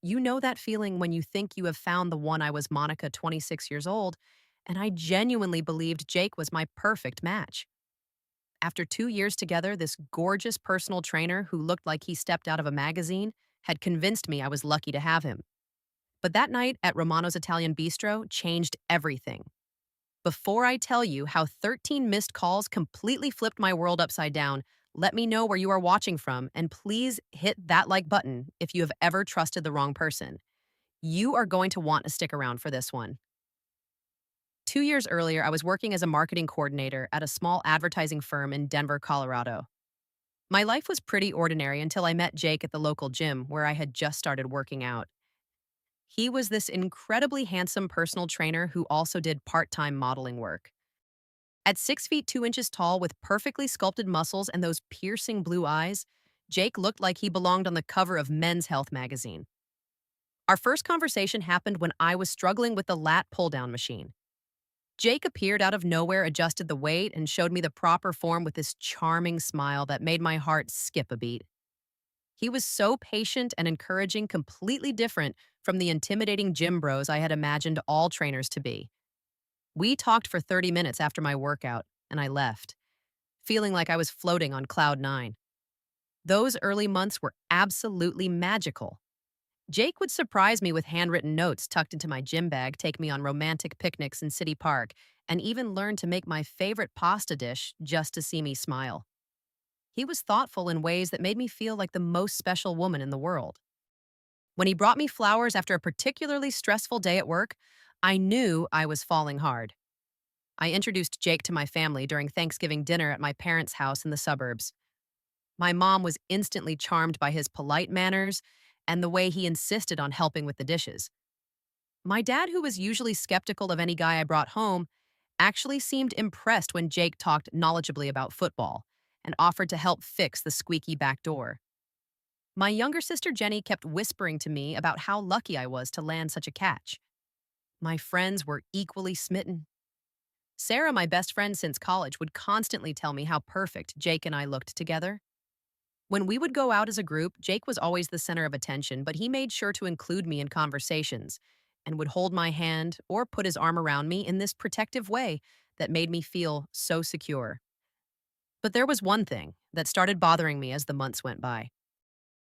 You know that feeling when you think you have found the one. I was Monica, 26 years old, and I genuinely believed Jake was my perfect match. After 2 years together, this gorgeous personal trainer who looked like he stepped out of a magazine had convinced me I was lucky to have him. But that night at Romano's Italian Bistro changed everything. Before I tell you how 13 missed calls completely flipped my world upside down, let me know where you are watching from, and please hit that like button if you have ever trusted the wrong person. You are going to want to stick around for this one. 2 years earlier, I was working as a marketing coordinator at a small advertising firm in Denver, Colorado. My life was pretty ordinary until I met Jake at the local gym where I had just started working out. He was this incredibly handsome personal trainer who also did part time modeling work. At 6 feet 2 inches tall with perfectly sculpted muscles and those piercing blue eyes, Jake looked like he belonged on the cover of Men's Health magazine. Our first conversation happened when I was struggling with the lat pull down machine. Jake appeared out of nowhere, adjusted the weight, and showed me the proper form with this charming smile that made my heart skip a beat. He was so patient and encouraging, completely different from the intimidating gym bros I had imagined all trainers to be. We talked for 30 minutes after my workout, and I left, feeling like I was floating on cloud nine. Those early months were absolutely magical. Jake would surprise me with handwritten notes tucked into my gym bag, take me on romantic picnics in City Park, and even learn to make my favorite pasta dish just to see me smile. He was thoughtful in ways that made me feel like the most special woman in the world. When he brought me flowers after a particularly stressful day at work, I knew I was falling hard. I introduced Jake to my family during Thanksgiving dinner at my parents' house in the suburbs. My mom was instantly charmed by his polite manners and the way he insisted on helping with the dishes. My dad, who was usually skeptical of any guy I brought home, actually seemed impressed when Jake talked knowledgeably about football and offered to help fix the squeaky back door. My younger sister Jenny kept whispering to me about how lucky I was to land such a catch. My friends were equally smitten. Sarah, my best friend since college, would constantly tell me how perfect Jake and I looked together. When we would go out as a group, Jake was always the center of attention, but he made sure to include me in conversations and would hold my hand or put his arm around me in this protective way that made me feel so secure. But there was one thing that started bothering me as the months went by.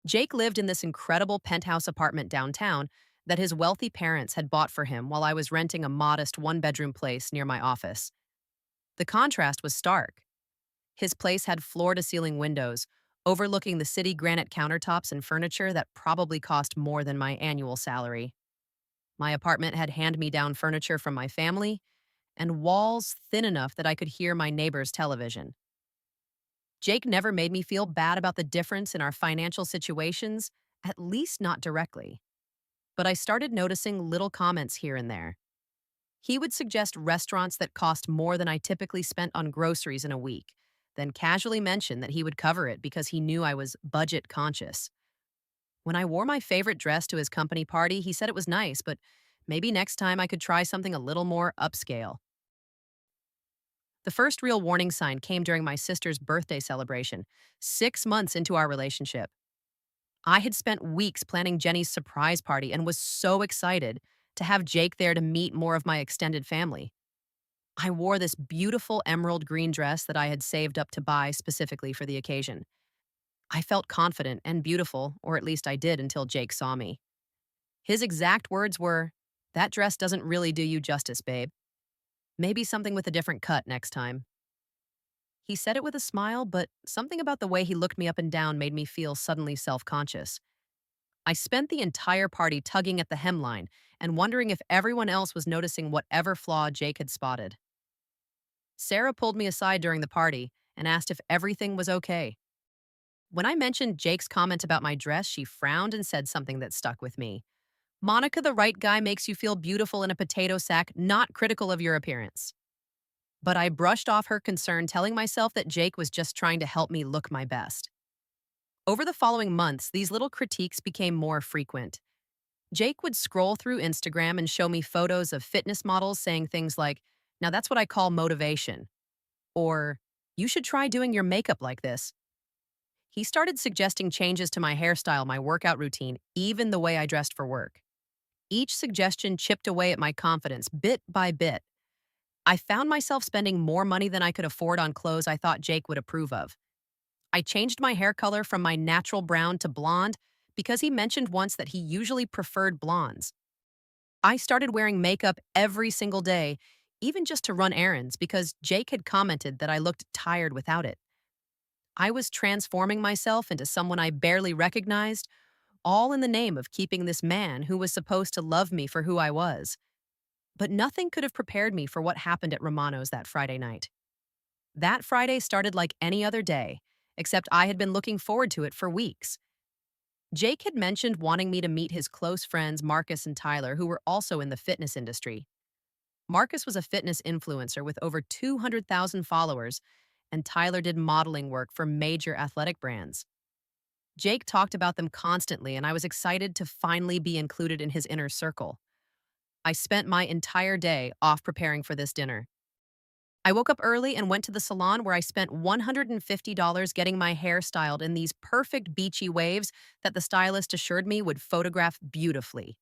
Jake lived in this incredible penthouse apartment downtown that his wealthy parents had bought for him while I was renting a modest one-bedroom place near my office. The contrast was stark. His place had floor-to-ceiling windows, overlooking the city granite countertops and furniture that probably cost more than my annual salary. My apartment had hand-me-down furniture from my family and walls thin enough that I could hear my neighbor's television. Jake never made me feel bad about the difference in our financial situations, at least not directly. But I started noticing little comments here and there. He would suggest restaurants that cost more than I typically spent on groceries in a week, then casually mention that he would cover it because he knew I was budget conscious. When I wore my favorite dress to his company party, he said it was nice, but maybe next time I could try something a little more upscale. The first real warning sign came during my sister's birthday celebration, 6 months into our relationship. I had spent weeks planning Jenny's surprise party and was so excited to have Jake there to meet more of my extended family. I wore this beautiful emerald green dress that I had saved up to buy specifically for the occasion. I felt confident and beautiful, or at least I did until Jake saw me. His exact words were, "That dress doesn't really do you justice, babe. Maybe something with a different cut next time." He said it with a smile, but something about the way he looked me up and down made me feel suddenly self-conscious. I spent the entire party tugging at the hemline and wondering if everyone else was noticing whatever flaw Jake had spotted. Sarah pulled me aside during the party and asked if everything was okay. When I mentioned Jake's comment about my dress, she frowned and said something that stuck with me. "Monica, the right guy makes you feel beautiful in a potato sack, not critical of your appearance." But I brushed off her concern, telling myself that Jake was just trying to help me look my best. Over the following months, these little critiques became more frequent. Jake would scroll through Instagram and show me photos of fitness models saying things like, "Now that's what I call motivation," or "You should try doing your makeup like this." He started suggesting changes to my hairstyle, my workout routine, even the way I dressed for work. Each suggestion chipped away at my confidence bit by bit. I found myself spending more money than I could afford on clothes I thought Jake would approve of. I changed my hair color from my natural brown to blonde because he mentioned once that he usually preferred blondes. I started wearing makeup every single day, even just to run errands, because Jake had commented that I looked tired without it. I was transforming myself into someone I barely recognized, all in the name of keeping this man who was supposed to love me for who I was. But nothing could have prepared me for what happened at Romano's that Friday night. That Friday started like any other day, except I had been looking forward to it for weeks. Jake had mentioned wanting me to meet his close friends Marcus and Tyler, who were also in the fitness industry. Marcus was a fitness influencer with over 200,000 followers, and Tyler did modeling work for major athletic brands. Jake talked about them constantly, and I was excited to finally be included in his inner circle. I spent my entire day off preparing for this dinner. I woke up early and went to the salon where I spent $150 getting my hair styled in these perfect beachy waves that the stylist assured me would photograph beautifully.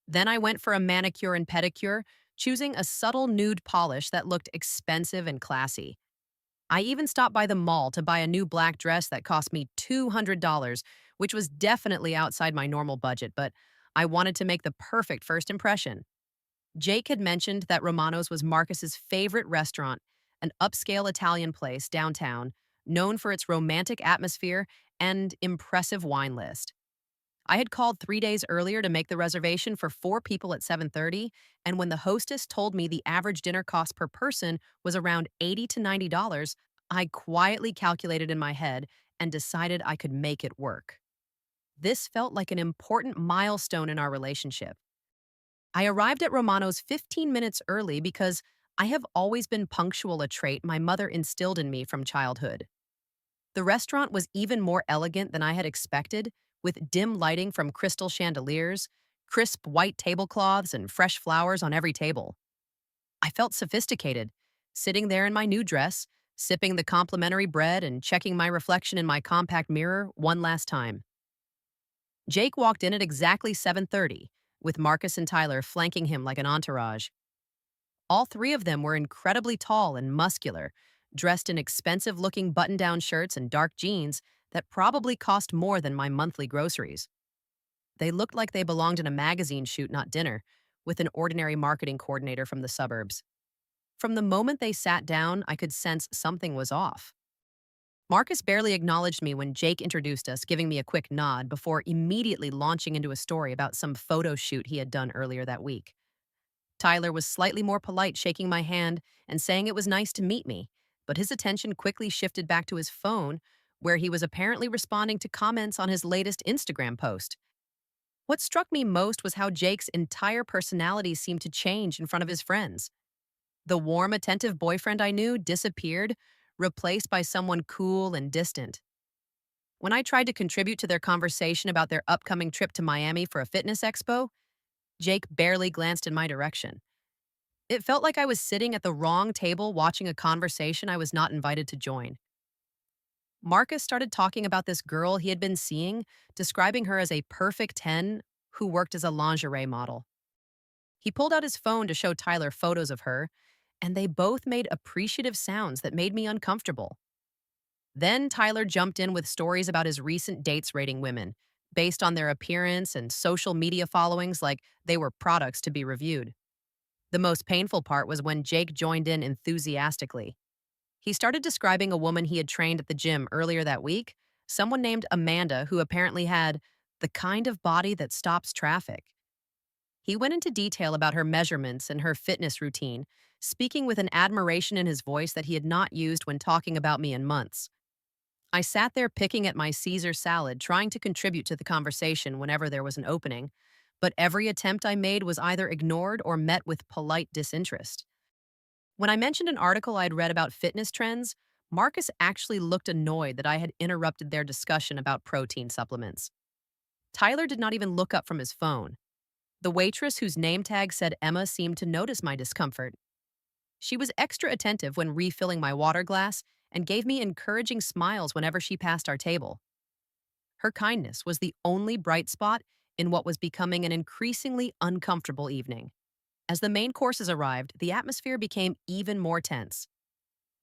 Then I went for a manicure and pedicure, choosing a subtle nude polish that looked expensive and classy. I even stopped by the mall to buy a new black dress that cost me $200, which was definitely outside my normal budget, but I wanted to make the perfect first impression. Jake had mentioned that Romano's was Marcus's favorite restaurant, an upscale Italian place downtown, known for its romantic atmosphere and impressive wine list. I had called 3 days earlier to make the reservation for 4 people at 7:30, and when the hostess told me the average dinner cost per person was around $80 to $90, I quietly calculated in my head and decided I could make it work. This felt like an important milestone in our relationship. I arrived at Romano's 15 minutes early because I have always been punctual, a trait my mother instilled in me from childhood. The restaurant was even more elegant than I had expected, with dim lighting from crystal chandeliers, crisp white tablecloths, and fresh flowers on every table. I felt sophisticated, sitting there in my new dress, sipping the complimentary bread and checking my reflection in my compact mirror one last time. Jake walked in at exactly 7:30, with Marcus and Tyler flanking him like an entourage. All three of them were incredibly tall and muscular, dressed in expensive-looking button-down shirts and dark jeans that probably cost more than my monthly groceries. They looked like they belonged in a magazine shoot, not dinner, with an ordinary marketing coordinator from the suburbs. From the moment they sat down, I could sense something was off. Marcus barely acknowledged me when Jake introduced us, giving me a quick nod before immediately launching into a story about some photo shoot he had done earlier that week. Tyler was slightly more polite, shaking my hand and saying it was nice to meet me, but his attention quickly shifted back to his phone, where he was apparently responding to comments on his latest Instagram post. What struck me most was how Jake's entire personality seemed to change in front of his friends. The warm, attentive boyfriend I knew disappeared, replaced by someone cool and distant. When I tried to contribute to their conversation about their upcoming trip to Miami for a fitness expo, Jake barely glanced in my direction. It felt like I was sitting at the wrong table watching a conversation I was not invited to join. Marcus started talking about this girl he had been seeing, describing her as a perfect 10 who worked as a lingerie model. He pulled out his phone to show Tyler photos of her, and they both made appreciative sounds that made me uncomfortable. Then Tyler jumped in with stories about his recent dates rating women, based on their appearance and social media followings like they were products to be reviewed. The most painful part was when Jake joined in enthusiastically. He started describing a woman he had trained at the gym earlier that week, someone named Amanda, who apparently had the kind of body that stops traffic. He went into detail about her measurements and her fitness routine, speaking with an admiration in his voice that he had not used when talking about me in months. I sat there picking at my Caesar salad, trying to contribute to the conversation whenever there was an opening, but every attempt I made was either ignored or met with polite disinterest. When I mentioned an article I'd read about fitness trends, Marcus actually looked annoyed that I had interrupted their discussion about protein supplements. Tyler did not even look up from his phone. The waitress whose name tag said Emma seemed to notice my discomfort. She was extra attentive when refilling my water glass and gave me encouraging smiles whenever she passed our table. Her kindness was the only bright spot in what was becoming an increasingly uncomfortable evening. As the main courses arrived, the atmosphere became even more tense.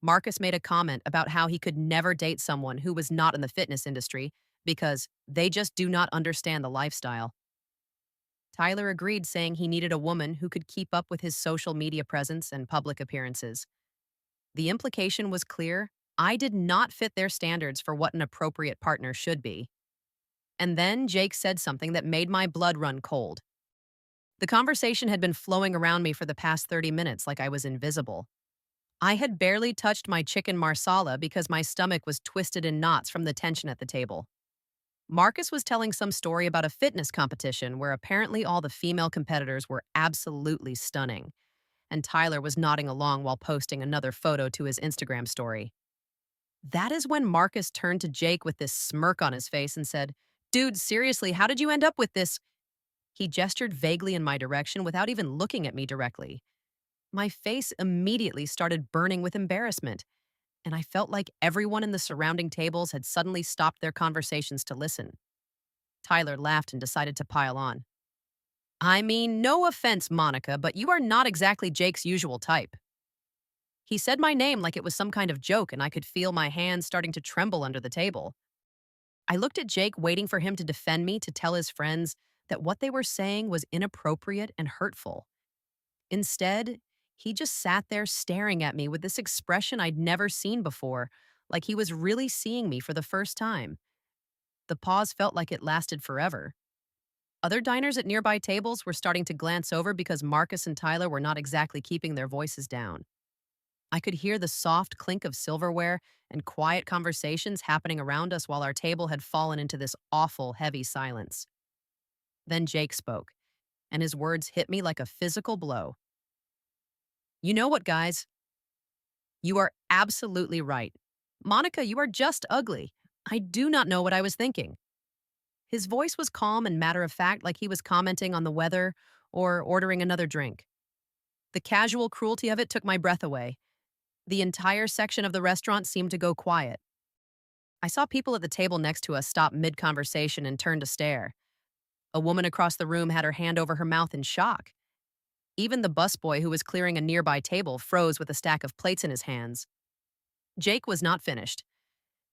Marcus made a comment about how he could never date someone who was not in the fitness industry because they just do not understand the lifestyle. Tyler agreed, saying he needed a woman who could keep up with his social media presence and public appearances. The implication was clear: I did not fit their standards for what an appropriate partner should be. And then Jake said something that made my blood run cold. The conversation had been flowing around me for the past 30 minutes like I was invisible. I had barely touched my chicken marsala because my stomach was twisted in knots from the tension at the table. Marcus was telling some story about a fitness competition where apparently all the female competitors were absolutely stunning, and Tyler was nodding along while posting another photo to his Instagram story. That is when Marcus turned to Jake with this smirk on his face and said, "Dude, seriously, how did you end up with this?" He gestured vaguely in my direction without even looking at me directly. My face immediately started burning with embarrassment, and I felt like everyone in the surrounding tables had suddenly stopped their conversations to listen. Tyler laughed and decided to pile on. "I mean, no offense, Monica, but you are not exactly Jake's usual type." He said my name like it was some kind of joke, and I could feel my hands starting to tremble under the table. I looked at Jake, waiting for him to defend me, to tell his friends that what they were saying was inappropriate and hurtful. Instead, he just sat there staring at me with this expression I'd never seen before, like he was really seeing me for the first time. The pause felt like it lasted forever. Other diners at nearby tables were starting to glance over because Marcus and Tyler were not exactly keeping their voices down. I could hear the soft clink of silverware and quiet conversations happening around us while our table had fallen into this awful, heavy silence. Then Jake spoke, and his words hit me like a physical blow. "You know what, guys? You are absolutely right. Monica, you are just ugly. I do not know what I was thinking." His voice was calm and matter of fact, like he was commenting on the weather or ordering another drink. The casual cruelty of it took my breath away. The entire section of the restaurant seemed to go quiet. I saw people at the table next to us stop mid conversation and turn to stare. A woman across the room had her hand over her mouth in shock. Even the busboy who was clearing a nearby table froze with a stack of plates in his hands. Jake was not finished.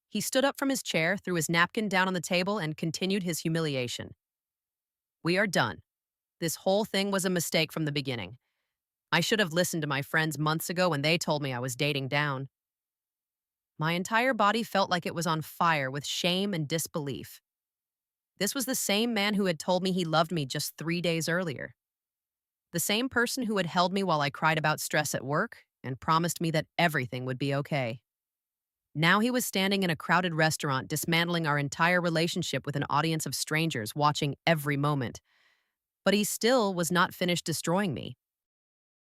He stood up from his chair, threw his napkin down on the table, and continued his humiliation. "We are done. This whole thing was a mistake from the beginning. I should have listened to my friends months ago when they told me I was dating down." My entire body felt like it was on fire with shame and disbelief. This was the same man who had told me he loved me just 3 days earlier. The same person who had held me while I cried about stress at work and promised me that everything would be okay. Now he was standing in a crowded restaurant, dismantling our entire relationship with an audience of strangers watching every moment. But he still was not finished destroying me.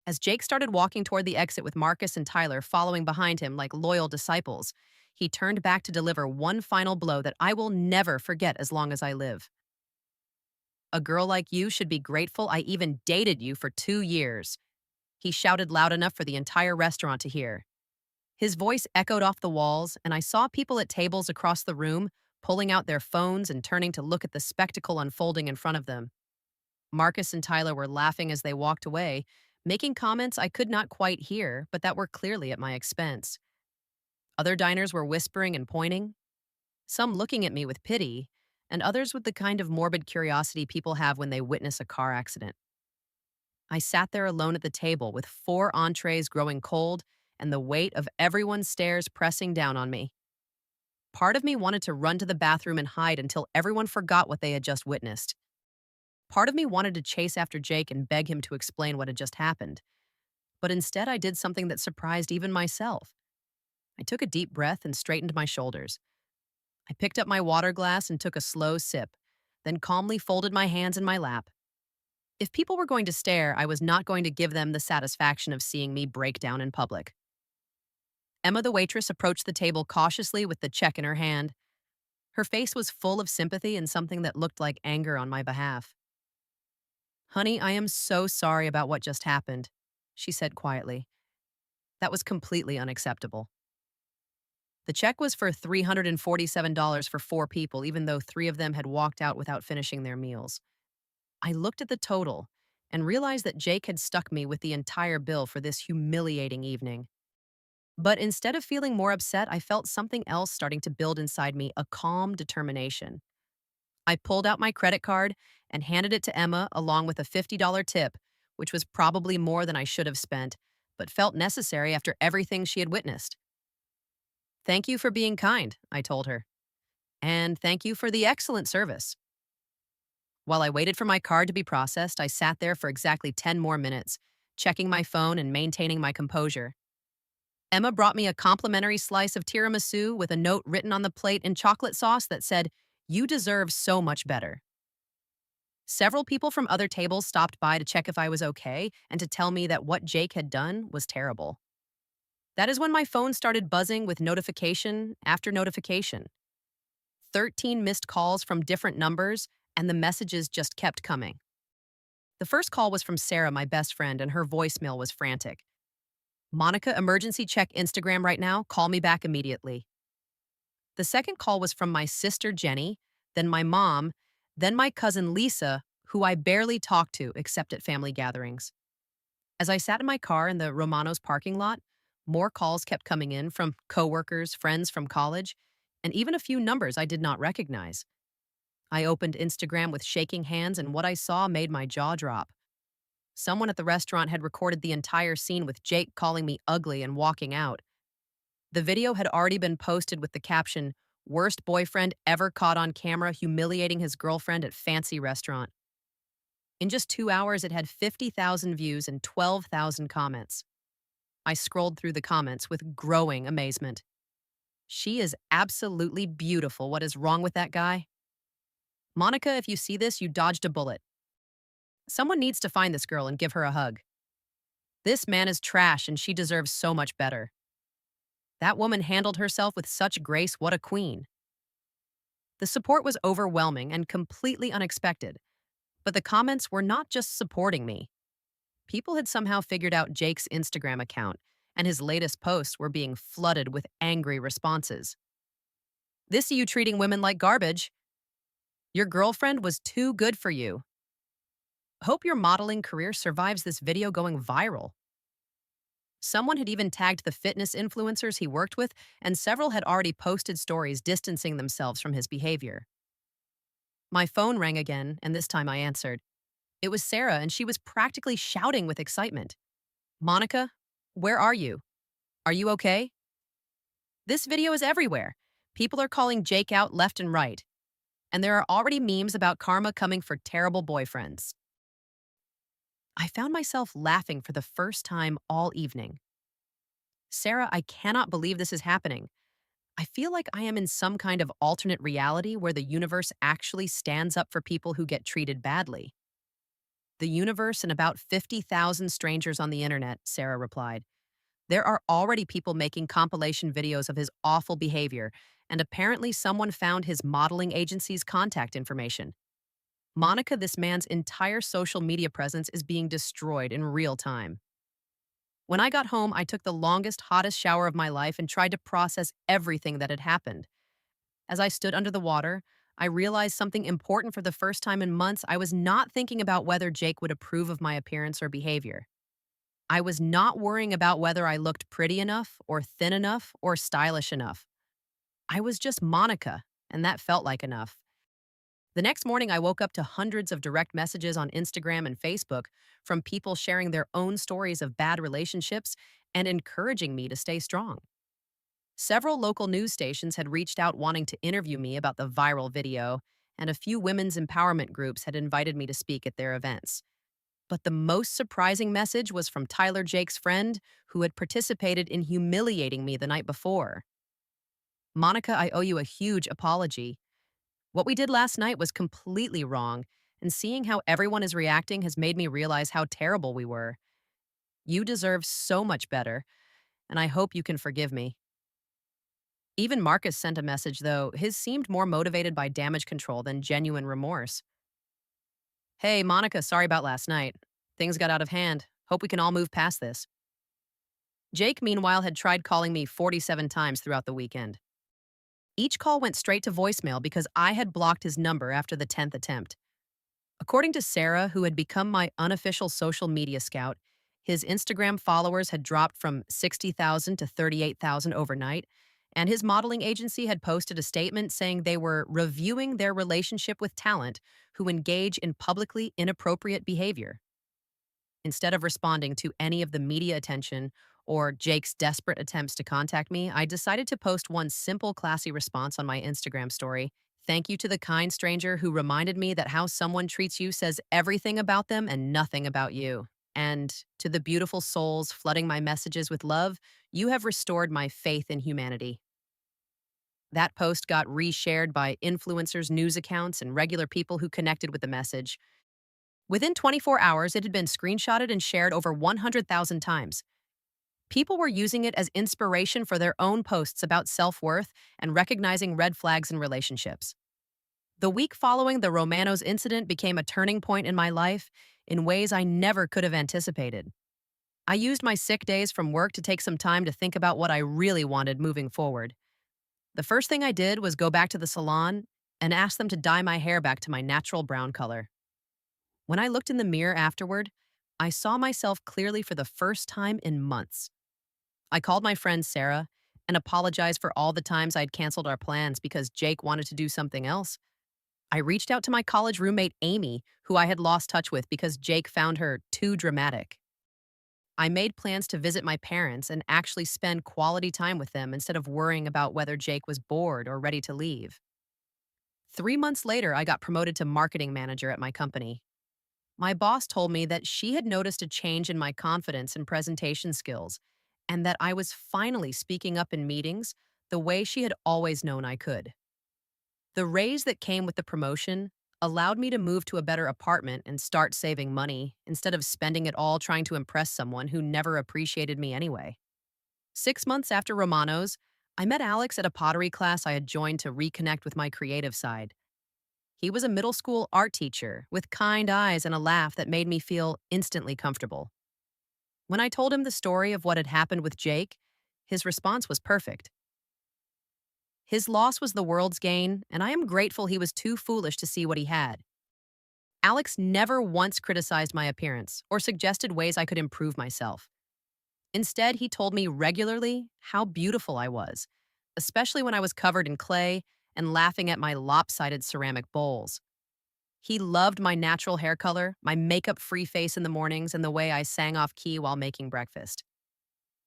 As Jake started walking toward the exit with Marcus and Tyler following behind him like loyal disciples, he turned back to deliver one final blow that I will never forget as long as I live. "A girl like you should be grateful I even dated you for 2 years." He shouted loud enough for the entire restaurant to hear. His voice echoed off the walls, and I saw people at tables across the room pulling out their phones and turning to look at the spectacle unfolding in front of them. Marcus and Tyler were laughing as they walked away, making comments I could not quite hear, but that were clearly at my expense. Other diners were whispering and pointing, some looking at me with pity, and others with the kind of morbid curiosity people have when they witness a car accident. I sat there alone at the table with 4 entrees growing cold and the weight of everyone's stares pressing down on me. Part of me wanted to run to the bathroom and hide until everyone forgot what they had just witnessed. Part of me wanted to chase after Jake and beg him to explain what had just happened. But instead, I did something that surprised even myself. I took a deep breath and straightened my shoulders. I picked up my water glass and took a slow sip, then calmly folded my hands in my lap. If people were going to stare, I was not going to give them the satisfaction of seeing me break down in public. Emma, the waitress, approached the table cautiously with the check in her hand. Her face was full of sympathy and something that looked like anger on my behalf. "Honey, I am so sorry about what just happened," she said quietly. "That was completely unacceptable." The check was for $347 for four people, even though three of them had walked out without finishing their meals. I looked at the total and realized that Jake had stuck me with the entire bill for this humiliating evening. But instead of feeling more upset, I felt something else starting to build inside me, a calm determination. I pulled out my credit card and handed it to Emma along with a $50 tip, which was probably more than I should have spent, but felt necessary after everything she had witnessed. Thank you for being kind, I told her. And thank you for the excellent service. While I waited for my card to be processed, I sat there for exactly 10 more minutes, checking my phone and maintaining my composure. Emma brought me a complimentary slice of tiramisu with a note written on the plate in chocolate sauce that said, "You deserve so much better." Several people from other tables stopped by to check if I was okay and to tell me that what Jake had done was terrible. That is when my phone started buzzing with notification after notification. 13 missed calls from different numbers, and the messages just kept coming. The first call was from Sarah, my best friend, and her voicemail was frantic. "Monica, emergency check Instagram right now. Call me back immediately." The second call was from my sister, Jenny, then my mom, then my cousin, Lisa, who I barely talked to except at family gatherings. As I sat in my car in the Romano's parking lot, more calls kept coming in from coworkers, friends from college, and even a few numbers I did not recognize. I opened Instagram with shaking hands, and what I saw made my jaw drop. Someone at the restaurant had recorded the entire scene with Jake calling me ugly and walking out. The video had already been posted with the caption, "Worst boyfriend ever caught on camera humiliating his girlfriend at fancy restaurant." In just 2 hours, it had 50,000 views and 12,000 comments. I scrolled through the comments with growing amazement. "She is absolutely beautiful. What is wrong with that guy? Monica, if you see this, you dodged a bullet. Someone needs to find this girl and give her a hug. This man is trash and she deserves so much better. That woman handled herself with such grace. What a queen." The support was overwhelming and completely unexpected, but the comments were not just supporting me. People had somehow figured out Jake's Instagram account, and his latest posts were being flooded with angry responses. "This you treating women like garbage. Your girlfriend was too good for you. Hope your modeling career survives this video going viral." Someone had even tagged the fitness influencers he worked with, and several had already posted stories distancing themselves from his behavior. My phone rang again, and this time I answered. It was Sarah, and she was practically shouting with excitement. "Monica, where are you? Are you okay? This video is everywhere. People are calling Jake out left and right, and there are already memes about karma coming for terrible boyfriends." I found myself laughing for the first time all evening. "Sarah, I cannot believe this is happening. I feel like I am in some kind of alternate reality where the universe actually stands up for people who get treated badly." "The universe and about 50,000 strangers on the internet," Sarah replied. "There are already people making compilation videos of his awful behavior, and apparently someone found his modeling agency's contact information. Monica, this man's entire social media presence is being destroyed in real time." When I got home, I took the longest, hottest shower of my life and tried to process everything that had happened. As I stood under the water, I realized something important. For the first time in months, I was not thinking about whether Jake would approve of my appearance or behavior. I was not worrying about whether I looked pretty enough, or thin enough, or stylish enough. I was just Monica, and that felt like enough. The next morning, I woke up to hundreds of direct messages on Instagram and Facebook from people sharing their own stories of bad relationships and encouraging me to stay strong. Several local news stations had reached out wanting to interview me about the viral video, and a few women's empowerment groups had invited me to speak at their events. But the most surprising message was from Tyler, Jake's friend, who had participated in humiliating me the night before. "Monica, I owe you a huge apology. What we did last night was completely wrong, and seeing how everyone is reacting has made me realize how terrible we were. You deserve so much better, and I hope you can forgive me." Even Marcus sent a message, though his seemed more motivated by damage control than genuine remorse. "Hey, Monica, sorry about last night. Things got out of hand. Hope we can all move past this." Jake, meanwhile, had tried calling me 47 times throughout the weekend. Each call went straight to voicemail because I had blocked his number after the 10th attempt. According to Sarah, who had become my unofficial social media scout, his Instagram followers had dropped from 60,000 to 38,000 overnight, and his modeling agency had posted a statement saying they were reviewing their relationship with talent who engage in publicly inappropriate behavior. Instead of responding to any of the media attention or Jake's desperate attempts to contact me, I decided to post one simple, classy response on my Instagram story. Thank you to the kind stranger who reminded me that how someone treats you says everything about them and nothing about you. And to the beautiful souls flooding my messages with love, you have restored my faith in humanity. That post got reshared by influencers, news accounts, and regular people who connected with the message. Within 24 hours, it had been screenshotted and shared over 100,000 times. People were using it as inspiration for their own posts about self worth and recognizing red flags in relationships. The week following the Romanos incident became a turning point in my life in ways I never could have anticipated. I used my sick days from work to take some time to think about what I really wanted moving forward. The first thing I did was go back to the salon and ask them to dye my hair back to my natural brown color. When I looked in the mirror afterward, I saw myself clearly for the first time in months. I called my friend Sarah and apologized for all the times I'd canceled our plans because Jake wanted to do something else. I reached out to my college roommate Amy, who I had lost touch with because Jake found her too dramatic. I made plans to visit my parents and actually spend quality time with them instead of worrying about whether Jake was bored or ready to leave. 3 months later, I got promoted to marketing manager at my company. My boss told me that she had noticed a change in my confidence and presentation skills, and that I was finally speaking up in meetings the way she had always known I could. The raise that came with the promotion allowed me to move to a better apartment and start saving money instead of spending it all trying to impress someone who never appreciated me anyway. 6 months after Romano's, I met Alex at a pottery class I had joined to reconnect with my creative side. He was a middle school art teacher with kind eyes and a laugh that made me feel instantly comfortable. When I told him the story of what had happened with Jake, his response was perfect. His loss was the world's gain, and I am grateful he was too foolish to see what he had. Alex never once criticized my appearance or suggested ways I could improve myself. Instead, he told me regularly how beautiful I was, especially when I was covered in clay and laughing at my lopsided ceramic bowls. He loved my natural hair color, my makeup-free face in the mornings, and the way I sang off key while making breakfast.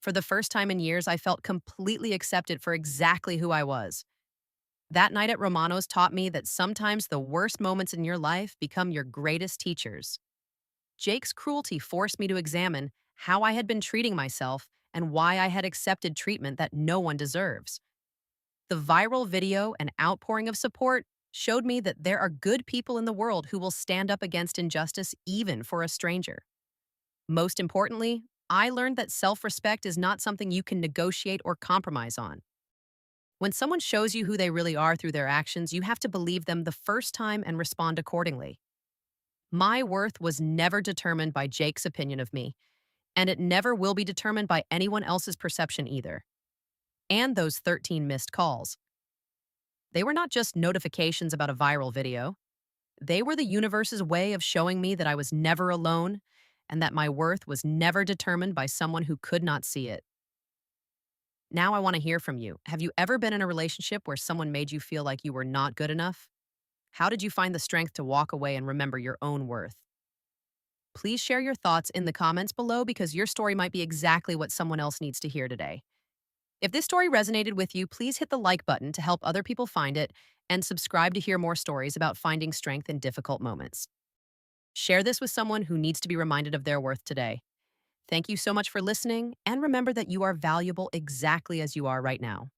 For the first time in years, I felt completely accepted for exactly who I was. That night at Romano's taught me that sometimes the worst moments in your life become your greatest teachers. Jake's cruelty forced me to examine how I had been treating myself and why I had accepted treatment that no one deserves. The viral video and outpouring of support showed me that there are good people in the world who will stand up against injustice even for a stranger. Most importantly, I learned that self-respect is not something you can negotiate or compromise on. When someone shows you who they really are through their actions, you have to believe them the first time and respond accordingly. My worth was never determined by Jake's opinion of me, and it never will be determined by anyone else's perception either. And those 13 missed calls. They were not just notifications about a viral video. They were the universe's way of showing me that I was never alone and that my worth was never determined by someone who could not see it. Now I want to hear from you. Have you ever been in a relationship where someone made you feel like you were not good enough? How did you find the strength to walk away and remember your own worth? Please share your thoughts in the comments below because your story might be exactly what someone else needs to hear today. If this story resonated with you, please hit the like button to help other people find it and subscribe to hear more stories about finding strength in difficult moments. Share this with someone who needs to be reminded of their worth today. Thank you so much for listening, and remember that you are valuable exactly as you are right now.